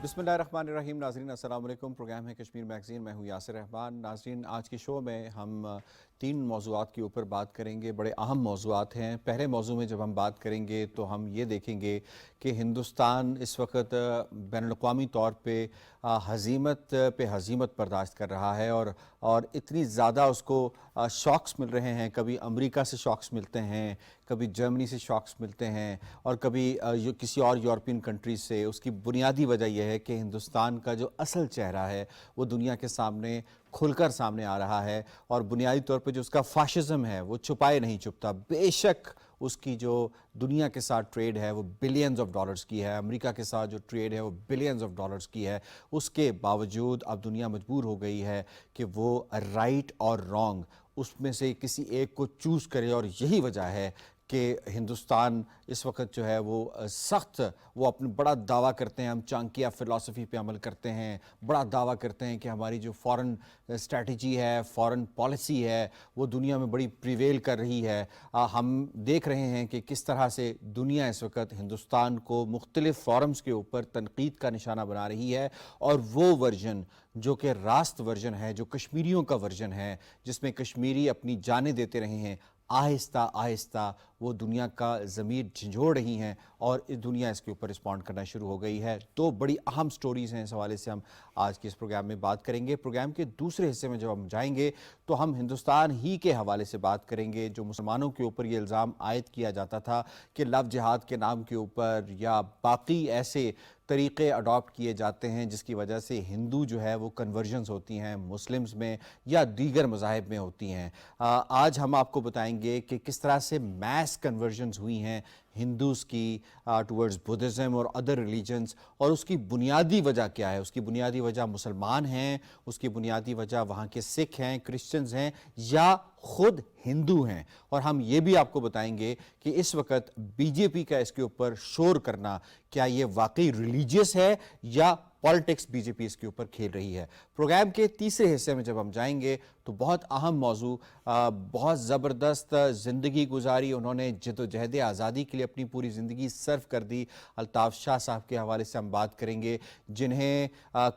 بسم اللہ الرحمن الرحیم. ناظرین السلام علیکم. پروگرام ہے کشمیر میگزین. میں ہوں یاسر رحمان. ناظرین آج کے شو میں ہم 3 موضوعات کے اوپر بات کریں گے. بڑے اہم موضوعات ہیں. پہلے موضوع میں جب ہم بات کریں گے تو ہم یہ دیکھیں گے کہ ہندوستان اس وقت بین الاقوامی طور پہ ہزیمت پہ ہزیمت برداشت کر رہا ہے اور اتنی زیادہ اس کو شاکس مل رہے ہیں. کبھی امریکہ سے شاکس ملتے ہیں, کبھی جرمنی سے شاکس ملتے ہیں, اور کبھی کسی اور یورپین کنٹریز سے. اس کی بنیادی وجہ یہ ہے کہ ہندوستان کا جو اصل چہرہ ہے وہ دنیا کے سامنے کھل کر سامنے آ رہا ہے, اور بنیادی طور پہ جو اس کا فاشزم ہے وہ چھپائے نہیں چھپتا. بے شک اس کی جو دنیا کے ساتھ ٹریڈ ہے وہ بلینز آف ڈالرز کی ہے, امریکہ کے ساتھ جو ٹریڈ ہے وہ بلینز آف ڈالرز کی ہے. اس کے باوجود اب دنیا مجبور ہو گئی ہے کہ وہ رائٹ اور رانگ اس میں سے کسی ایک کو چوز کرے, اور یہی وجہ ہے کہ ہندوستان اس وقت جو ہے وہ وہ اپنے بڑا دعویٰ کرتے ہیں. ہم چانکیہ فلسفی پہ عمل کرتے ہیں, بڑا دعویٰ کرتے ہیں کہ ہماری جو فارن اسٹریٹجی ہے, فارن پالیسی ہے, وہ دنیا میں بڑی پریویل کر رہی ہے. ہم دیکھ رہے ہیں کہ کس طرح سے دنیا اس وقت ہندوستان کو مختلف فورمز کے اوپر تنقید کا نشانہ بنا رہی ہے, اور وہ ورژن جو کہ راست ورژن ہے, جو کشمیریوں کا ورژن ہے, جس میں کشمیری اپنی جانیں دیتے رہے ہیں, آہستہ آہستہ وہ دنیا کا ضمیر جھنجھوڑ رہی ہیں, اور دنیا اس کے اوپر رسپونڈ کرنا شروع ہو گئی ہے. تو بڑی اہم سٹوریز ہیں, اس حوالے سے ہم آج کے اس پروگرام میں بات کریں گے. پروگرام کے دوسرے حصے میں جب ہم جائیں گے تو ہم ہندوستان ہی کے حوالے سے بات کریں گے. جو مسلمانوں کے اوپر یہ الزام عائد کیا جاتا تھا کہ لو جہاد کے نام کے اوپر یا باقی ایسے طریقے اڈاپٹ کیے جاتے ہیں جس کی وجہ سے ہندو جو ہے وہ کنورژنز ہوتی ہیں مسلمز میں یا دیگر مذاہب میں ہوتی ہیں. آج ہم آپ کو بتائیں گے کہ کس طرح سے میس کنورژنز ہوئی ہیں ہندوز کی ٹورڈز بدھزم اور ادر ریلیجنز, اور اس کی بنیادی وجہ کیا ہے. اس کی بنیادی وجہ مسلمان ہیں, اس کی بنیادی وجہ وہاں کے سکھ ہیں, کرسچنز ہیں, یا خود ہندو ہیں. اور ہم یہ بھی آپ کو بتائیں گے کہ اس وقت بی جے پی کا اس کے اوپر شور کرنا, کیا یہ واقعی ریلیجیس ہے یا پالیٹکس بی جے پی اس کے اوپر کھیل رہی ہے. پروگرام کے تیسرے حصے میں جب ہم جائیں گے تو بہت اہم موضوع, بہت زبردست زندگی گزاری, انہوں نے جد و جہد آزادی کے لیے اپنی پوری زندگی صرف کر دی, الطاف شاہ صاحب کے حوالے سے ہم بات کریں گے, جنہیں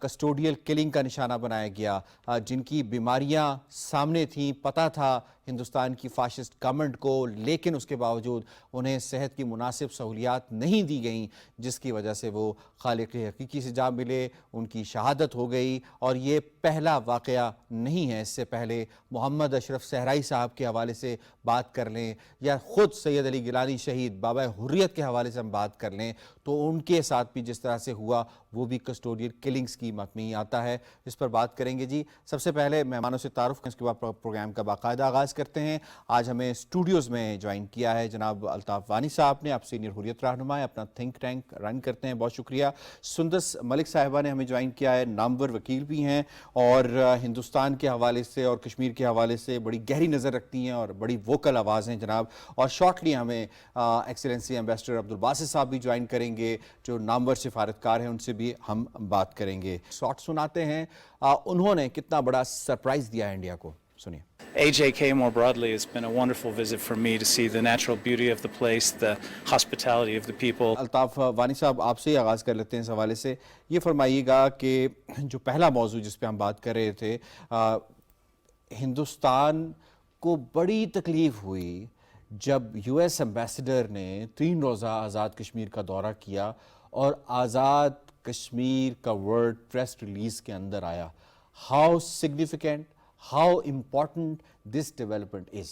کسٹوڈیل کلنگ کا نشانہ بنایا گیا, جن کی بیماریاں سامنے تھیں, پتہ تھا ہندوستان کی فاشسٹ گورنمنٹ کو, لیکن اس کے باوجود انہیں صحت کی مناسب سہولیات نہیں دی گئیں, جس کی وجہ سے وہ خالق حقیقی سے جا ملے, ان کی شہادت ہو گئی. اور یہ پہلا واقعہ نہیں ہے, اس سے پہلے محمد اشرف صحرائی صاحب کے حوالے سے بات کر لیں, یا خود سید علی گیلانی شہید بابا حریت کے حوالے سے ہم بات کر لیں, تو ان کے ساتھ بھی جس طرح سے ہوا وہ بھی کسٹوڈیل کلنگز کی مت میں ہی آتا ہے. اس پر بات کریں گے. جی سب سے پہلے مہمانوں سے تعارف کریں, اس کے بعد پروگرام کا باقاعدہ آغاز کرتے ہیں. آج ہمیں اسٹوڈیوز میں جوائن کیا ہے جناب الطاف وانی صاحب نے, آپ سینئر حریت رہنما ہیں, اپنا تھنک ٹینک رن کرتے ہیں, بہت شکریہ. سندس ملک صاحبہ نے ہمیں جوائن کیا ہے, نامور وکیل بھی ہیں, اور ہندوستان کے حوالے سے اور کشمیر کے حوالے سے بڑی گہری نظر رکھتی ہیں, اور بڑی ووکل آواز ہیں جناب. اور شارٹلی ہمیں ایکسیلنسی ایمبیسڈر عبدالباسط صاحب بھی جوائن کریں گے, جو نامور سفارتکار ہیں, ان سے بھی ہم بات کریں گے. شارٹ سناتے ہیں, انہوں نے کتنا بڑا سرپرائز دیا ہے انڈیا کو, سنیے. AJK more broadly has been a wonderful visit for me to see the natural beauty of the place, the hospitality of the people. Altaf وانی صاحب آپ سے ہی آغاز کر لیتے ہیں اس حوالے سے. یہ فرمائیے گا کہ جو پہلا موضوع جس پہ ہم بات کر رہے تھے, ہندوستان کو بڑی تکلیف ہوئی جب یو ایس ایمبیسڈر نے 3 روزہ آزاد کشمیر کا دورہ کیا, اور آزاد کشمیر کا ورڈ پریس ریلیز کے اندر آیا. How significant, how important this development is.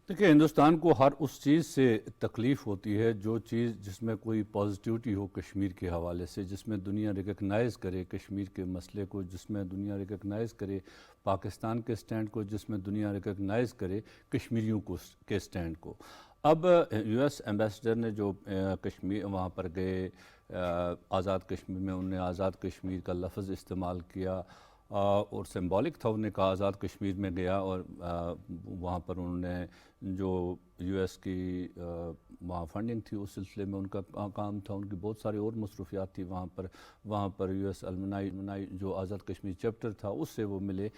دیکھیں, ہندوستان کو ہر اس چیز سے تکلیف ہوتی ہے جو چیز جس میں کوئی پازیٹیوٹی ہو کشمیر کے حوالے سے, جس میں دنیا ریکگنائز کرے کشمیر کے مسئلے کو, جس میں دنیا ریکگنائز کرے پاکستان کے سٹینڈ کو, جس میں دنیا ریکگنائز کرے کشمیریوں کے سٹینڈ کو. اب یو ایس ایمبیسڈر نے جو کشمیر وہاں پر گئے, آزاد کشمیر میں انہوں نے آزاد کشمیر کا لفظ استعمال کیا, اور سمبولک تھا, انہوں نے کہا آزاد کشمیر میں گیا, اور وہاں پر انہوں نے جو یو ایس کی وہاں فنڈنگ تھی اس سلسلے میں ان کا کام تھا, ان کی بہت ساری اور مصروفیات تھی وہاں پر یو ایس المنائی جو آزاد کشمیر چیپٹر تھا اس سے وہ ملے.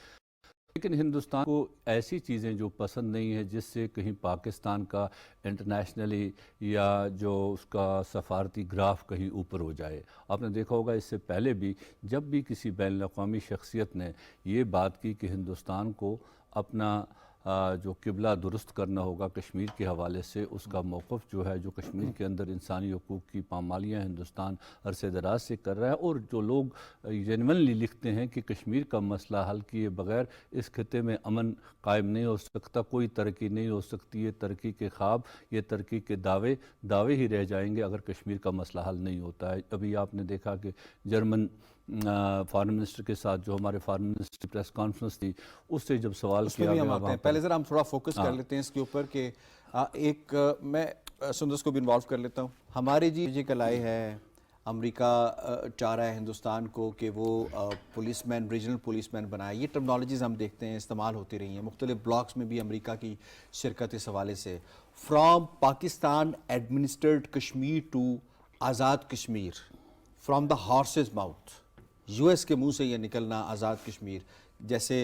لیکن ہندوستان کو ایسی چیزیں جو پسند نہیں ہیں جس سے کہیں پاکستان کا انٹرنیشنلی یا جو اس کا سفارتی گراف کہیں اوپر ہو جائے. آپ نے دیکھا ہوگا اس سے پہلے بھی جب بھی کسی بین الاقوامی شخصیت نے یہ بات کی کہ ہندوستان کو اپنا جو قبلہ درست کرنا ہوگا کشمیر کے حوالے سے، اس کا موقف جو ہے، جو کشمیر کے اندر انسانی حقوق کی پامالیاں ہندوستان عرصے دراز سے کر رہا ہے، اور جو لوگ جینونلی لکھتے ہیں کہ کشمیر کا مسئلہ حل کیے بغیر اس خطے میں امن قائم نہیں ہو سکتا، کوئی ترقی نہیں ہو سکتی، یہ ترقی کے خواب، یہ ترقی کے دعوے ہی رہ جائیں گے اگر کشمیر کا مسئلہ حل نہیں ہوتا ہے. ابھی آپ نے دیکھا کہ جرمن فارن منسٹر کے ساتھ جو ہمارے فارن منسٹر کی پریس کانفرنس تھی، اس سے جب سوال کیا گیا، ہم آتے ہیں پہلے ذرا ہم تھوڑا فوکس کر لیتے ہیں اس کے اوپر کہ ایک میں سندس کو بھی انوالو کر لیتا ہوں. ہمارے جی کل آئے ہے امریکہ چاہ رہا ہے ہندوستان کو کہ وہ پولیس مین، ریجنل پولیس مین بنائے. یہ ٹرمنالوجیز ہم دیکھتے ہیں استعمال ہوتی رہی ہیں مختلف بلاکس میں بھی امریکہ کی شرکت اس حوالے سے. From Pakistan administered Kashmir to Azad Kashmir, from the horse's mouth, US ایس کے منہ سے یہ نکلنا آزاد کشمیر، جیسے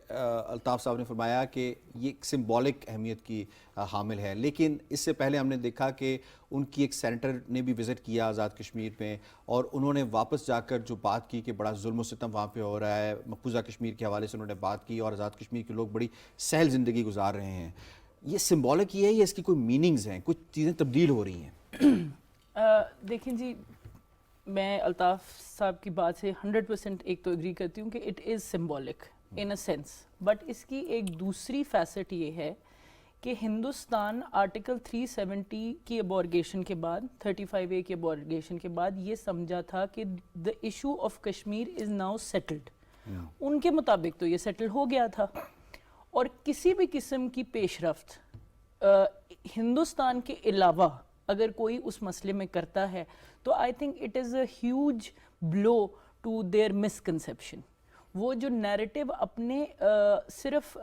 الطاف صاحب نے فرمایا کہ یہ ایک سمبولک اہمیت کی حامل ہے. لیکن اس سے پہلے ہم نے دیکھا کہ ان کی ایک سینیٹر نے بھی وزٹ کیا آزاد کشمیر میں، اور انہوں نے واپس جا کر جو بات کی کہ بڑا ظلم و ستم وہاں پہ ہو رہا ہے، مقبوضہ کشمیر کے حوالے سے انہوں نے بات کی، اور آزاد کشمیر کے لوگ بڑی سہل زندگی گزار رہے ہیں. یہ سمبولک ہی ہے یا اس کی کوئی میننگز ہیں، کچھ چیزیں تبدیل ہو رہی ہیں؟ دیکھیں جی، میں الطاف صاحب کی بات سے 100% ایک تو اگری کرتی ہوں کہ it is symbolic in a sense, but اس کی ایک دوسری فیسٹ یہ ہے کہ ہندوستان آرٹیکل 370 کی ابورگیشن کے بعد، 35A کی ابورگیشن کے بعد یہ سمجھا تھا کہ the issue of Kashmir is now settled. ان کے مطابق تو یہ سیٹل ہو گیا تھا، اور کسی بھی قسم کی پیش رفت ہندوستان کے علاوہ اگر کوئی اس مسئلے میں کرتا ہے تو I think it is a huge blow to their misconception. وہ جو نیریٹو اپنے صرف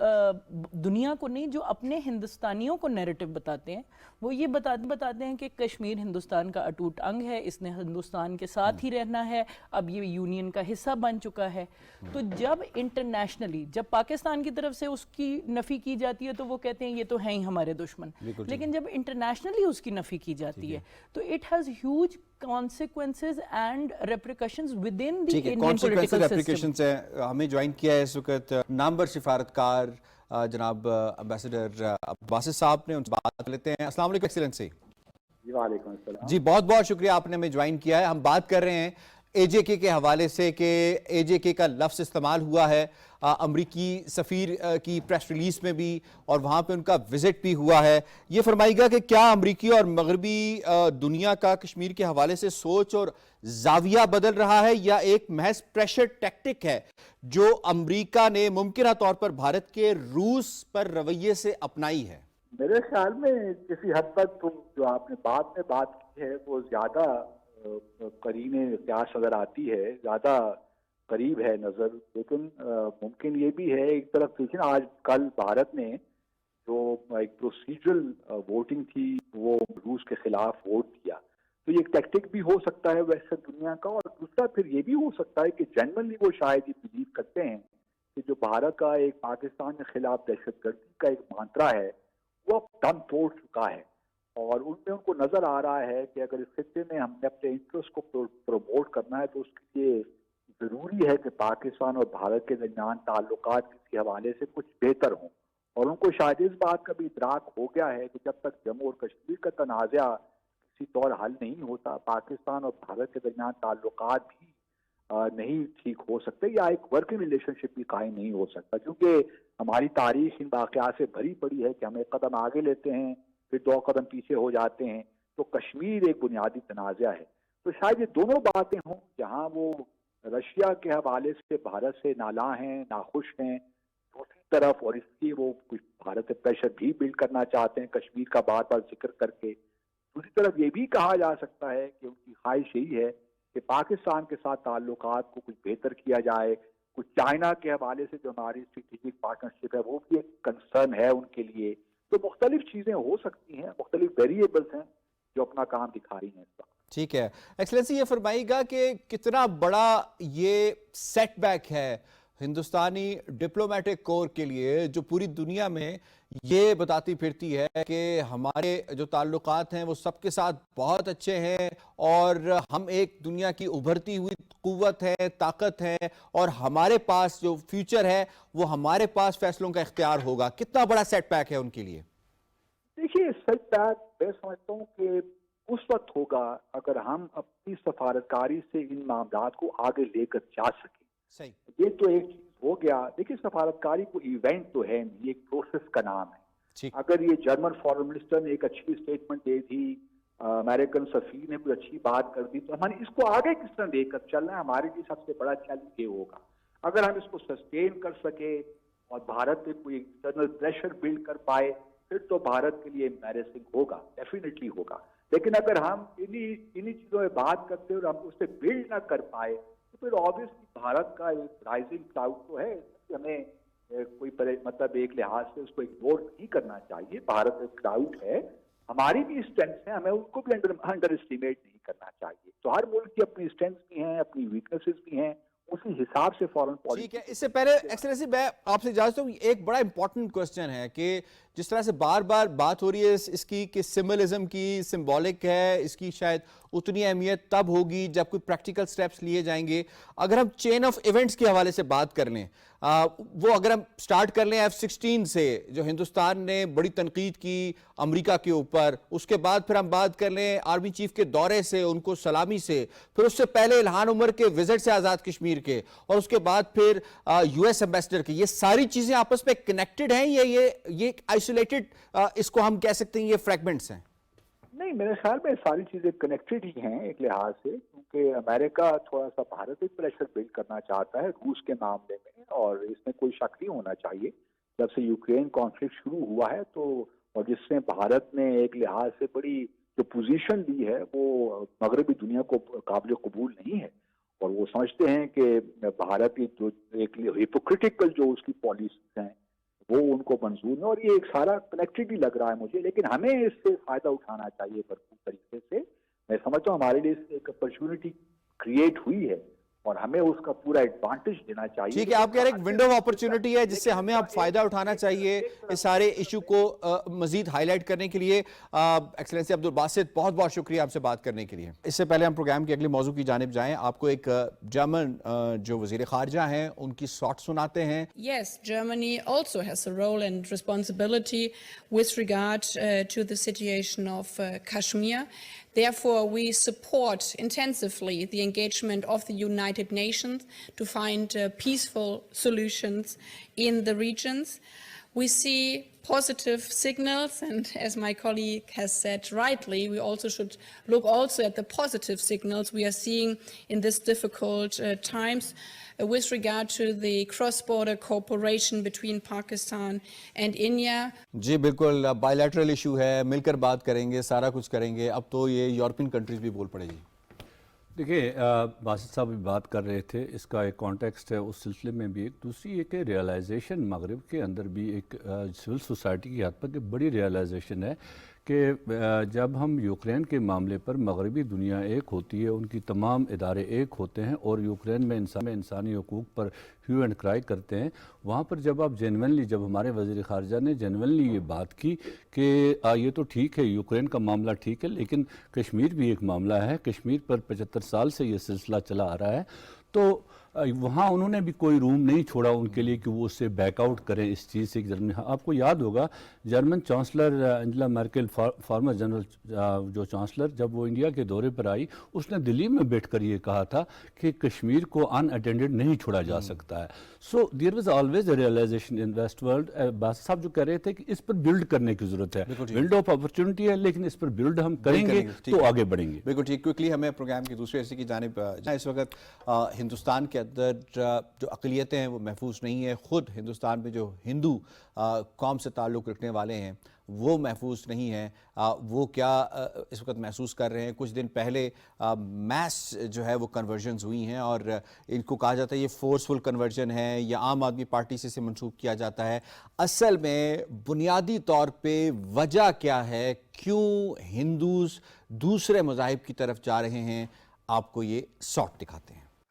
دنیا کو نہیں، جو اپنے ہندوستانیوں کو نیریٹو بتاتے ہیں، وہ یہ بتاتے ہیں کہ کشمیر ہندوستان کا اٹوٹ انگ ہے، اس نے ہندوستان کے ساتھ ہی رہنا ہے، اب یہ یونین کا حصہ بن چکا ہے. تو جب انٹرنیشنلی، جب پاکستان کی طرف سے اس کی نفی کی جاتی ہے تو وہ کہتے ہیں یہ تو ہیں ہی ہمارے دشمن، لیکن جب انٹرنیشنلی اس کی نفی کی جاتی ہے تو it has huge consequences and repercussions within the Indian political system. ہمیں جوائن کیا ہے اس وقت نامور سفارتکار جناب امبیسڈر باسط صاحب نے، ان سے بات کر لیتے ہیں. السلام علیکم ایکسیلنسی. جی وعلیکم السلام. جی بہت بہت شکریہ، آپ نے ہمیں جوائن کیا ہے. ہم بات کر رہے ہیں اے جے کے حوالے سے کہ اے جے کے کا لفظ استعمال ہوا ہے امریکی سفیر کی پریس ریلیز میں بھی، اور وہاں پہ ان کا وزٹ بھی ہوا ہے. یہ فرمائیے گا کہ کیا امریکی اور مغربی دنیا کا کشمیر کے حوالے سے سوچ اور زاویہ بدل رہا ہے، یا ایک محض پریشر ٹیکٹک ہے جو امریکہ نے ممکنہ طور پر بھارت کے روس پر رویے سے اپنائی ہے؟ میرے خیال میں کسی حد تک تو جو آپ نے بعد میں بات کی ہے وہ زیادہ قرین قیاس نظر آتی ہے، زیادہ قریب ہے نظر. لیکن ممکن یہ بھی ہے ایک طرف دیکھیں، آج کل بھارت نے جو ایک پروسیجرل ووٹنگ تھی وہ روس کے خلاف ووٹ دیا، تو یہ ایک ٹیکٹک بھی ہو سکتا ہے ویسے دنیا کا. اور دوسرا پھر یہ بھی ہو سکتا ہے کہ جنرلی وہ شاید یہ بلیو کرتے ہیں کہ جو بھارت کا ایک پاکستان کے خلاف دہشت گردی کا ایک مانترا ہے وہ اب دم توڑ چکا ہے، اور ان میں ان کو نظر آ رہا ہے کہ اگر اس خطے میں ہم نے اپنے انٹرسٹ کو پروموٹ کرنا ہے تو اس کے لیے ضروری ہے کہ پاکستان اور بھارت کے درمیان تعلقات کسی حوالے سے کچھ بہتر ہوں. اور ان کو شاید اس بات کا بھی ادراک ہو گیا ہے کہ جب تک جموں اور کشمیر کا تنازع کسی طور حل نہیں ہوتا، پاکستان اور بھارت کے درمیان تعلقات بھی نہیں ٹھیک ہو سکتے، یا ایک ورکنگ ریلیشن شپ بھی قائم نہیں ہو سکتا. کیونکہ ہماری تاریخ ان واقعات سے بھری پڑی ہے کہ ہم ایک قدم آگے لیتے ہیں پھر 2 قدم پیچھے ہو جاتے ہیں. تو کشمیر ایک بنیادی تنازع ہے. تو شاید یہ دونوں باتیں ہوں، جہاں وہ رشیا کے حوالے سے بھارت سے نالاں ہیں، ناخوش ہیں دوسری طرف، اور اس کی وہ کچھ بھارت سے پریشر بھی بلڈ کرنا چاہتے ہیں کشمیر کا بار بار ذکر کر کے. دوسری طرف یہ بھی کہا جا سکتا ہے کہ ان کی خواہش یہی ہے کہ پاکستان کے ساتھ تعلقات کو کچھ بہتر کیا جائے. کچھ چائنا کے حوالے سے جو ہماری اسٹریٹجک پارٹنرشپ ہے وہ بھی ایک کنسرن ہے ان کے لیے. تو مختلف چیزیں ہو سکتی ہیں، مختلف ویریبلز ہیں جو اپنا کام دکھا رہی ہیں اس وقت. ٹھیک ہے ایکسلنسی، یہ فرمائیے گا کہ کتنا بڑا یہ سیٹ بیک ہے ہندوستانی ڈپلومیٹک کور کے لیے جو پوری دنیا میں یہ بتاتی پھرتی ہے کہ ہمارے جو تعلقات ہیں وہ سب کے ساتھ بہت اچھے ہیں اور ہم ایک دنیا کی ابھرتی ہوئی قوت ہے، طاقت ہے، اور ہمارے پاس جو فیوچر ہے وہ ہمارے پاس فیصلوں کا اختیار ہوگا، کتنا بڑا سیٹ بیک ہے ان کے لیے؟ دیکھیے سیٹ بیک میں سمجھتا ہوں کہ اس وقت ہوگا اگر ہم اپنی سفارتکاری سے ان معاملات کو آگے لے کر جا سکیں. صحیح. یہ تو ایک چیز ہو گیا. دیکھیے سفارتکاری کو ایونٹ تو ہے نہیں، یہ ایک پروسیس کا نام ہے. اگر یہ جرمن فارن منسٹر نے ایک اچھی اسٹیٹمنٹ دے دی، امریکن سفیر نے کوئی اچھی بات کر دی، تو ہم اس کو آگے کس طرح لے کر چلنا ہے، ہمارے لیے سب سے بڑا چیلنج یہ ہوگا. اگر ہم اس کو سسٹین کر سکے اور بھارت پہ کوئی ایکسٹرنل پریشر بلڈ کر پائے پھر تو بھارت کے لیے امبیرسنگ ہوگا، ڈیفینیٹلی ہوگا. لیکن اگر ہم انہی چیزوں میں بات کرتے اور ہم اسے بلڈ نہ کر پائے تو پھر آبویسلی بھارت کا ایک رائزنگ کلاؤڈ تو ہے، ہمیں کوئی مطلب ایک لحاظ سے اس کو اگنور نہیں کرنا چاہیے. بھارت ایک کلاؤڈ ہے، ہماری بھی اسٹرینتھس ہیں، ہمیں ان کو بھی انڈر اسٹیمیٹ نہیں کرنا چاہیے. تو ہر ملک کی اپنی اسٹرینتھس بھی ہیں، اپنی ویکنیسز بھی ہیں، اسی حساب سے فورن پالیسی. ٹھیک ہے، اس سے پہلے ایکسلنسی میں آپ سے اجازت ہوں، ایک بڑا امپورٹنٹ کوسچن ہے کہ جس طرح سے بار بار بات ہو رہی ہے اس کی کہ سمبلزم کی، سمبولک ہے، اس کی شاید اتنی اہمیت تب ہوگی جب کوئی پریکٹیکل سٹیپس لیے جائیں گے. اگر ہم چین آف ایونٹس کے حوالے سے بات کر لیں، وہ اگر ہم سٹارٹ کر لیں F-16 سے جو ہندوستان نے بڑی تنقید کی امریکہ کے اوپر، اس کے بعد پھر ہم بات کر لیں آرمی چیف کے دورے سے، ان کو سلامی سے، پھر اس سے پہلے الہان عمر کے وزٹ سے آزاد کشمیر کے، اور اس کے بعد پھر US ایمبیسڈر کی، یہ ساری چیزیں آپس میں کنیکٹڈ ہیں یا یہ آئسولیٹڈ اس کو ہم کہہ سکتے ہیں یہ فریگمنٹس ہیں؟ نہیں، میرے خیال میں ساری چیزیں کنیکٹڈ ہی ہیں ایک لحاظ سے، کیونکہ امریکہ تھوڑا سا بھارت ایک پریشر بلڈ کرنا چاہتا ہے روس کے معاملے میں، اور اس میں کوئی شک نہیں ہونا چاہیے. جب سے یوکرین کانفلکٹ شروع ہوا ہے تو، اور جس سے بھارت نے ایک لحاظ سے بڑی جو پوزیشن لی ہے وہ مغربی دنیا کو قابل قبول نہیں ہے، اور وہ سمجھتے ہیں کہ بھارت کی جو ایک ہپوکریٹیکل جو اس کی پالیسیز ہیں وہ ان کو منظور ہے، اور یہ ایک سارا کنیکٹڈ ہی لگ رہا ہے مجھے. لیکن ہمیں اس سے فائدہ اٹھانا چاہیے بھرپور طریقے سے. میں سمجھتا ہوں ہمارے لیے ایک اپرچونٹی کریٹ ہوئی ہے اور ہمیں اس کا پورا ایڈوانٹیج دینا چاہیے. ٹھیک ہے، آپ کہہ رہے ہیں ایک ونڈو آف اپرچونٹی ہے جس سے ہمیں اب فائدہ اٹھانا چاہیے اس سارے ایشو کو مزید ہائی لائٹ کرنے کے لیے. ایکسلنسی عبدالباسط، بہت بہت شکریہ آپ سے بات کرنے کے لیے. اس سے پہلے ہم پروگرام کے اگلے موضوع کی جانب جائیں، آپ کو ایک جرمن جو وزیر خارجہ ہیں ان کی ساٹ سناتے ہیں. Yes, Germany also has a role and responsibility with regard to the situation of Kashmir. Therefore, we support intensively the engagement of the United Nations to find peaceful solutions in the regions. We see positive signals, and as my colleague has said rightly, we also should look also at the positive signals we are seeing in this difficult times with regard to the cross-border cooperation between Pakistan and India. جی بالکل، by lateral issue ہے، مل کر بات کریں گے، سارا کچھ کریں گے. اب تو یہ یورپین کنٹریز بھی بول پڑے گی. دیکھیں باسط صاحب بھی بات کر رہے تھے، اس کا ایک کانٹیکسٹ ہے اس سلسلے میں بھی. ایک دوسری ایک ریئلائزیشن مغرب کے اندر بھی ایک سول سوسائٹی کی حد تک بڑی ریئلائزیشن ہے کہ جب ہم یوکرین کے معاملے پر مغربی دنیا ایک ہوتی ہے، ان کی تمام ادارے ایک ہوتے ہیں اور یوکرین میں انسانی حقوق پر ہیو اینڈ کرائی کرتے ہیں، وہاں پر جب آپ جینونلی، جب ہمارے وزیر خارجہ نے جینونلی یہ بات کی کہ یہ تو ٹھیک ہے یوکرین کا معاملہ ٹھیک ہے لیکن کشمیر بھی ایک معاملہ ہے، کشمیر پر 75 سال سے یہ سلسلہ چلا آ رہا ہے، تو وہاں انہوں نے بھی کوئی روم نہیں چھوڑا ان کے لیے کہ وہ اس سے بیک آؤٹ کریں اس چیز سے. آپ کو یاد ہوگا German chancellor Angela Merkel, former جنرل جو چانسلر، جب وہ انڈیا کے دورے پر آئی اس نے دلی میں بیٹھ کر یہ کہا تھا کہ کشمیر کو ان اٹینڈڈ نہیں چھوڑا جا سکتا ہے. So there was always a realization in west world. Basit sahab جو کہہ رہے تھے کہ اس پر بلڈ کرنے کی ضرورت ہے، ونڈو آف اپرچونٹی ہے لیکن اس پر بلڈ ہم کریں گے تو آگے بڑھیں گے. بالکل ٹھیک. کوئکلی ہمیں پروگرام کی دوسرے حصے کی جانب اس وقت ہندوستان کے اندر جو اقلیتیں ہیں وہ محفوظ نہیں ہیں. خود ہندوستان میں جو ہندو قوم سے تعلق رکھنے والے ہیں وہ محفوظ نہیں ہیں. وہ کیا اس وقت محسوس کر رہے ہیں؟ کچھ دن پہلے میس جو ہے وہ کنورژنز ہوئی ہیں اور ان کو کہا جاتا ہے یہ فورسفل کنورژن ہے یا عام آدمی پارٹی سے منسوب کیا جاتا ہے. اصل میں بنیادی طور پہ وجہ کیا ہے؟ کیوں ہندوز دوسرے مذاہب کی طرف جا رہے ہیں؟ آپ کو یہ شارٹ دکھاتے ہیں.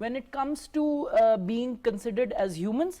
When it comes to being considered as humans,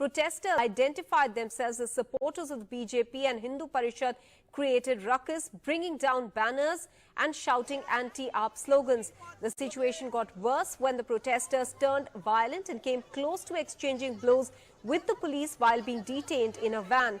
Protesters identified themselves as supporters of the BJP and Hindu Parishad created ruckus, bringing down banners and shouting anti-AAP slogans. The situation got worse when the protesters turned violent and came close to exchanging blows with the police while being detained in a van.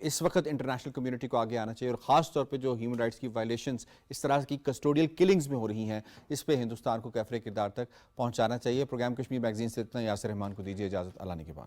اس وقت international community کو آگے آنا چاہیے، اور خاص طور پہ جو ہیومن رائٹس کی وائلیشنز اس طرح کی کسٹوڈیل کلنگز میں ہو رہی ہیں، اس پہ ہندوستان کو کیفر کردار تک پہنچانا چاہیے۔ پروگرام کشمیر میگزین سے اتنا، یاسر رحمان کو دیجیے اجازت، اللہ نے کے بعد۔